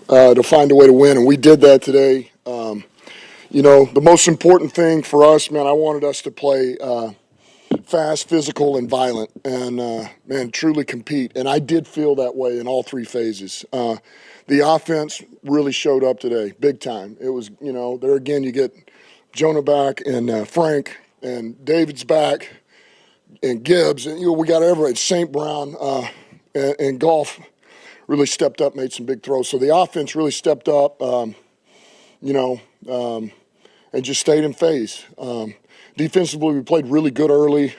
to find a way to win, and we did that today. The most important thing for us, man, I wanted us to play fast, physical, and violent, and, truly compete. And I did feel that way in all three phases. The offense really showed up today, big time. It was, there again, you get Jonah back and Frank, and David's back, and Gibbs, and we got everybody. St. Brown and Goff really stepped up, made some big throws. So the offense really stepped up, and just stayed in phase. Defensively, we played really good early,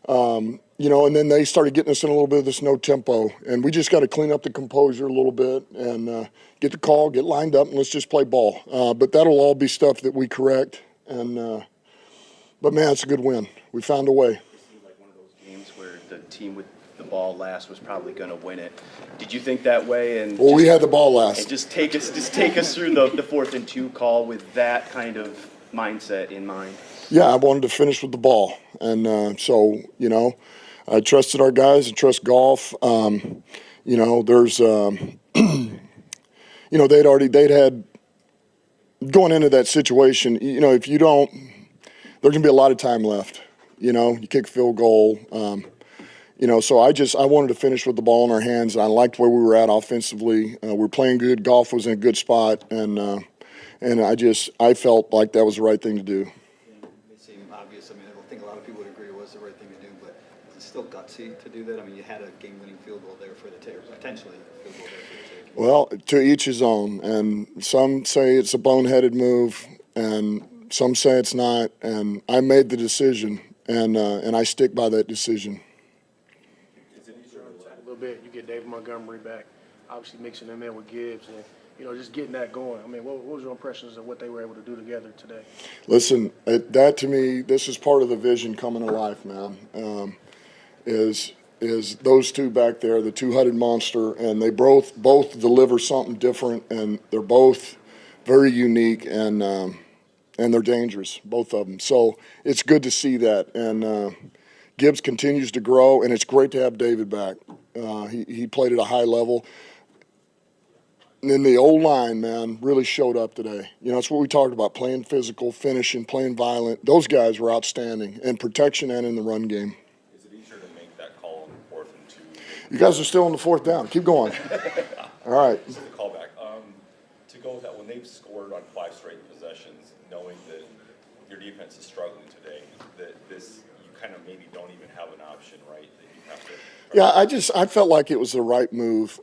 and then they started getting us in a little bit of this no tempo, and we just got to clean up the composure a little bit and get the call, get lined up, and let's just play ball. But that'll all be stuff that we correct. But man, it's a good win. We found a way. It seemed like one of those games where the team with the ball last was probably going to win it. Did you think that way? Well, we had the ball last. And just take us through the 4th and 2 call with that kind of mindset in mind. Yeah, I wanted to finish with the ball, and I trusted our guys. I trust Goff. There's, they'd had going into that situation. If you don't, there's gonna be a lot of time left. You kick a field goal. So I wanted to finish with the ball in our hands. I liked where we were at offensively. We were playing good. Goff was in a good spot, and I felt like that was the right thing to do. It seemed obvious. I don't think a lot of people would agree it was the right thing to do, but it's still gutsy to do that. You had a game-winning field goal there for the take, potentially a field goal there for the take. Well, to each his own, and some say it's a boneheaded move, and some say it's not, and I made the decision, and I stick by that decision. Is it easier a little bit? You get David Montgomery back, obviously mixing him in with Gibbs, and just getting that going. What was your impressions of what they were able to do together today? Listen, that to me, this is part of the vision coming to life, man. Is those two back there, the two-headed monster, and they both deliver something different, and they're both very unique, and they're dangerous, both of them. So it's good to see that, and Gibbs continues to grow, and it's great to have David back. He played at a high level. And then the O-line, man, really showed up today. It's what we talked about, playing physical, finishing, playing violent. Those guys were outstanding, in protection and in the run game. Is it easier to make that call on 4th and 2? You guys are still on the 4th down. Keep going. All right. This is the callback. To go with that, when they've scored on 5 straight possessions, knowing that your defense is struggling today, that you kind of maybe don't even have an option, right? That you have to. Yeah, I felt like it was the right move.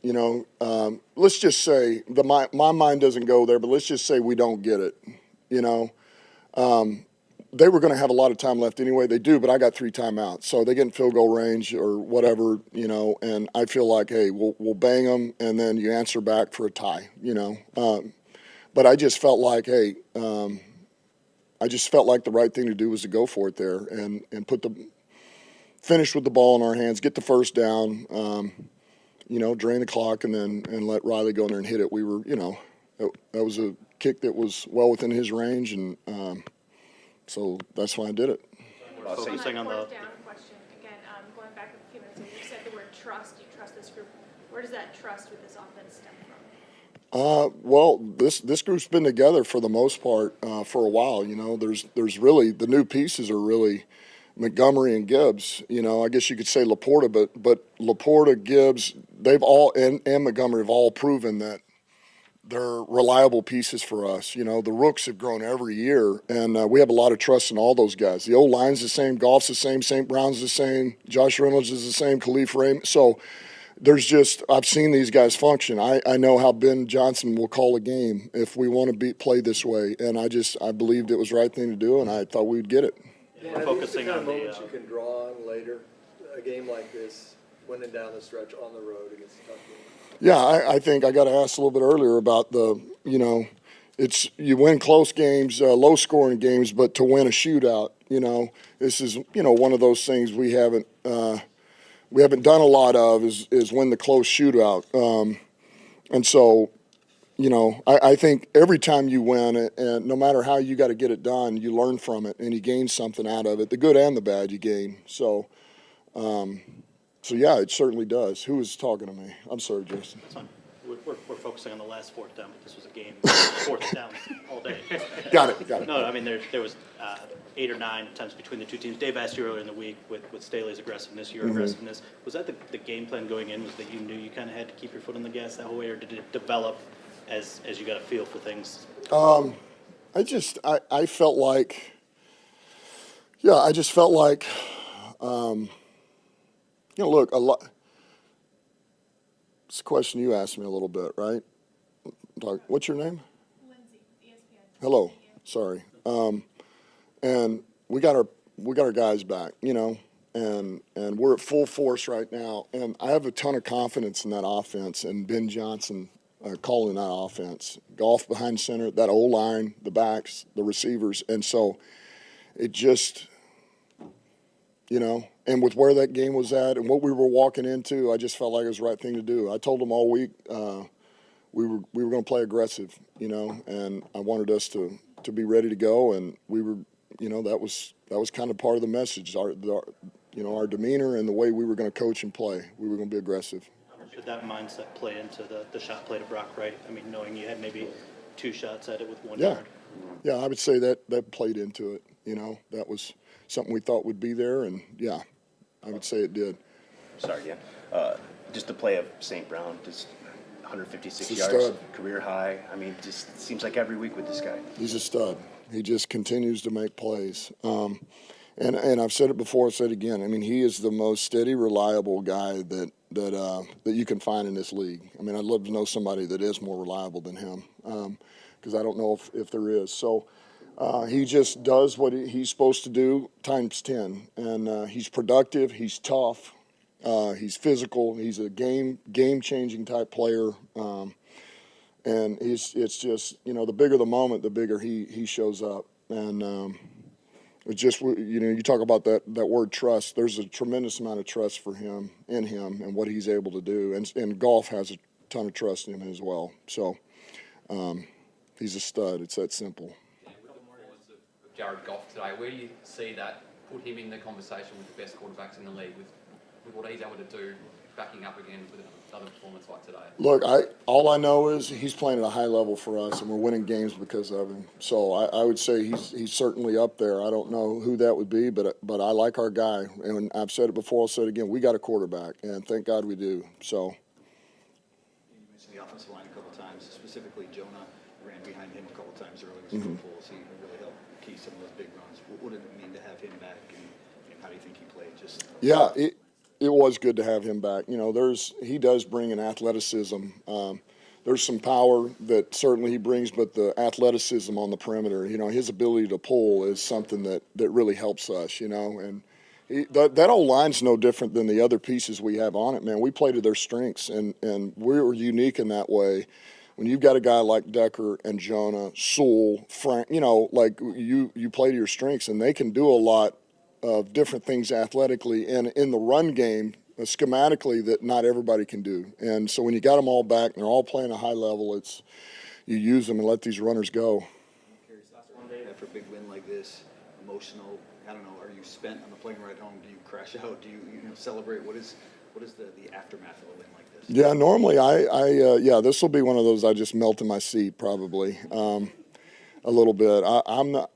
Let's just say my mind doesn't go there, but let's just say we don't get it. They were going to have a lot of time left anyway. They do, but I got 3 timeouts, so they get in field goal range or whatever. And I feel like, hey, we'll bang them, and then you answer back for a tie. But I just felt like, hey, the right thing to do was to go for it there and finish with the ball in our hands, get the first down, drain the clock, and let Riley go in there and hit it. We were, that was a kick that was well within his range, and so that's why I did it. Focusing on the fourth down question again, going back a few minutes ago, you said the word trust. You trust this group. Where does that trust with this offense stem from? Well, this group's been together for the most part for a while. There's really the new pieces are really Montgomery and Gibbs. I guess you could say Laporta, but Laporta, Gibbs, they've all and Montgomery have all proven that they're reliable pieces for us. The rooks have grown every year, and we have a lot of trust in all those guys. The O-line's the same, Goff's the same, St. Brown's the same, Josh Reynolds is the same, Khalif Raymond. So I've seen these guys function. I know how Ben Johnson will call a game if we want to play this way, and I believed it was the right thing to do, and I thought we would get it. Yeah, focusing on the moments you can draw on later, a game like this, winning down the stretch on the road against a tough game. Yeah, I think I got asked a little bit earlier about you win close games, low-scoring games, but to win a shootout, this is one of those things we haven't done a lot of is win the close shootout, and so. I think every time you win, and no matter how you got to get it done, you learn from it and you gain something out of it. The good and the bad you gain. So yeah, it certainly does. Who was talking to me? I'm sorry, Jason. That's fine. We're focusing on the last fourth down, but this was a game fourth down all day. Got it. No, I mean, there was 8 or 9 attempts between the two teams. Dave asked you earlier in the week with Staley's aggressiveness, your aggressiveness. Was that the game plan going in, was that you knew you kind of had to keep your foot on the gas that whole way, or did it develop as you got a feel for things? I felt like, I just felt like, look, a lot. It's a question you asked me a little bit, right? What's your name? Lindsay, ESPN. Hello. Sorry. And we got our guys back, and we're at full force right now. And I have a ton of confidence in that offense and Ben Johnson calling that offense. Goff behind center, that O-line, the backs, the receivers. And so it just, and with where that game was at and what we were walking into, I just felt like it was the right thing to do. I told them all week we were going to play aggressive, and I wanted us to be ready to go, and we were, that was kind of part of the message, our demeanor and the way we were going to coach and play. We were going to be aggressive. Did that mindset play into the shot play to Brock Wright? I mean, knowing you had maybe 2 shots at it with 1 yard. Yeah, I would say that played into it. That was something we thought would be there, and I would say it did. Sorry, again. Just the play of St. Brown, just 156 He's a yards, stud. career high. I mean, just seems like every week with this guy. He's a stud. He just continues to make plays. And I've said it before, I'll say it again. I mean, he is the most steady, reliable guy that you can find in this league. I mean, I'd love to know somebody that is more reliable than him, because I don't know if there is. So he just does what he's supposed to do times 10, and he's productive. He's tough. He's physical. He's a game-changing type player. And it's just, the bigger the moment, the bigger he shows up. And it's just, you talk about that word trust. There's a tremendous amount of trust for him, in him, and what he's able to do. And Goff has a ton of trust in him as well. So he's a stud. It's that simple. Yeah, with the performance of Jared Goff today, where do you see that put him in the conversation with the best quarterbacks in the league, with what he's able to do, backing up again with another performance like today? Look, all I know is he's playing at a high level for us, and we're winning games because of him. So I would say he's certainly up there. I don't know who that would be, but I like our guy. And I've said it before, I'll say it again. We got a quarterback, and thank God we do. So. You mentioned the offensive line a couple times, specifically Jonah ran behind him a couple times earlier with some pulls. He really helped key some of those big runs. What did it mean to have him back, and how do you think he played? It was good to have him back. He does bring an athleticism. There's some power that certainly he brings, but the athleticism on the perimeter, his ability to pull is something that really helps us, and that old line's no different than the other pieces we have on it, man. We play to their strengths, and we're unique in that way. When you've got a guy like Decker and Jonah, Sewell, Frank, like you play to your strengths, and they can do a lot of different things athletically and in the run game schematically that not everybody can do. And so when you got them all back and they're all playing a high level, you use them and let these runners go. After a big win like this, emotional, I don't know, are you spent on the plane ride home? Do you crash out? Do you celebrate? What is the aftermath of a win like this? Yeah, normally this will be one of those I just melt in my seat probably a little bit. I'm not.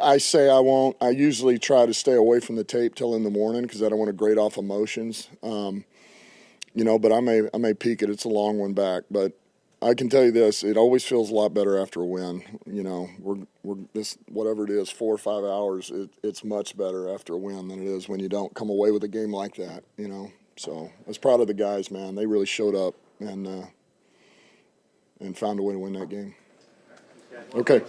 I say I won't. I usually try to stay away from the tape till in the morning because I don't want to grade off emotions. But I may peak it. It's a long one back, but I can tell you this: it always feels a lot better after a win. We're this whatever it is, 4 or 5 hours. It's much better after a win than it is when you don't come away with a game like that. So I was proud of the guys, man. They really showed up and found a way to win that game. Okay.